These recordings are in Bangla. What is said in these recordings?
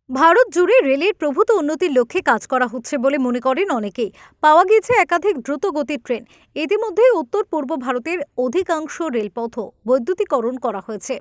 ভারত জুড়ে রেলের প্রভূত উন্নতির লক্ষ্যে কাজ করা হচ্ছে বলে মনে করেন অনেকেই। পাওয়া গেছে একাধিক দ্রুতগতির ট্রেন। ইতিমধ্যে উত্তর পূর্ব ভারতের অধিকাংশ রেলপথও বৈদ্যুতিকরণ করা হয়েছে।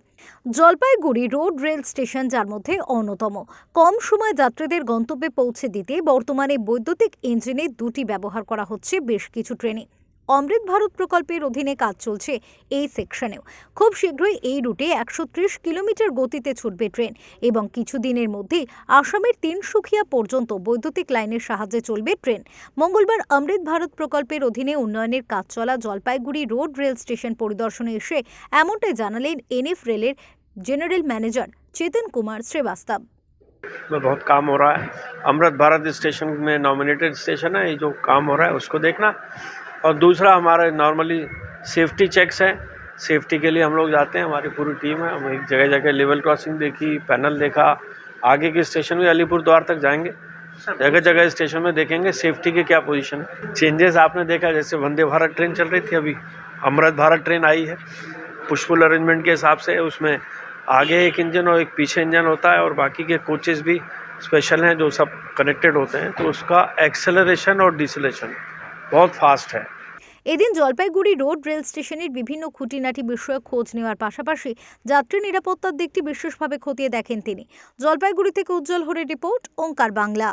জলপাইগুড়ি রোড রেল স্টেশন যার মধ্যে অন্যতম। কম সময়ে যাত্রীদের গন্তব্যে পৌঁছে দিতে বর্তমানে বৈদ্যুতিক ইঞ্জিনের দুটি ব্যবহার করা হচ্ছে বেশ কিছু ট্রেনে। অমৃত ভারত প্রকল্পের অধীনে কাজ চলছে এই সেকশনেও। খুব শীঘ্রই এই রুটে 130 কিলোমিটার গতিতে ছুটবে ট্রেন এবং কিছুদিনের মধ্যেই আসামের তিনসুকিয়া পর্যন্ত বৈদ্যুতিক লাইনের সাহায্যে চলবে ট্রেন। মঙ্গলবার অমৃত ভারত প্রকল্পের অধীনে উন্নয়নের কাজ চলা জলপাইগুড়ি রোড রেল স্টেশন পরিদর্শনে এসে এমনটাই জানালেন এনএফ রেলের জেনারেল ম্যানেজার चेतन कुमार श्रीवास्तव। में बहुत काम हो रहा है। अमृत भारत स्टेशन में नॉमिनेटेड स्टेशन है, ये जो काम हो रहा है उसको देखना। और दूसरा हमारा नॉर्मली सेफ्टी चेक्स है। सेफ्टी के लिए हम लोग जाते हैं, हमारी पूरी टीम है। हम एक जगह जगह लेवल क्रॉसिंग देखी, पैनल देखा। आगे के स्टेशन में अलीपुर द्वार तक जाएंगे, जगह जगह स्टेशन में देखेंगे सेफ्टी के क्या पोजीशन है। चेंजेस आपने देखा, जैसे वंदे भारत ट्रेन चल रही थी, अभी अमृत भारत ट्रेन आई है पुशफुल अरेंजमेंट के हिसाब से। उसमें आगे एक इंजन और एक पीछे इंजन होता है और बाकी के कोचेस भी स्पेशल हैं जो सब कनेक्टेड होते हैं, तो उसका एक्सेलरेशन और डिसेलेशन बहुत फास्ट है। এদিন জলপাইগুড়ি রোড রেল স্টেশনের বিভিন্ন খুঁটিনাটি বিষয়ে খোঁজ নেওয়ার পাশাপাশি যাত্রী নিরাপত্তার দিকটি বিশেষভাবে খতিয়ে দেখেন তিনি। জলপাইগুড়ি থেকে উজ্জ্বল হরের রিপোর্ট, ওঙ্কার বাংলা।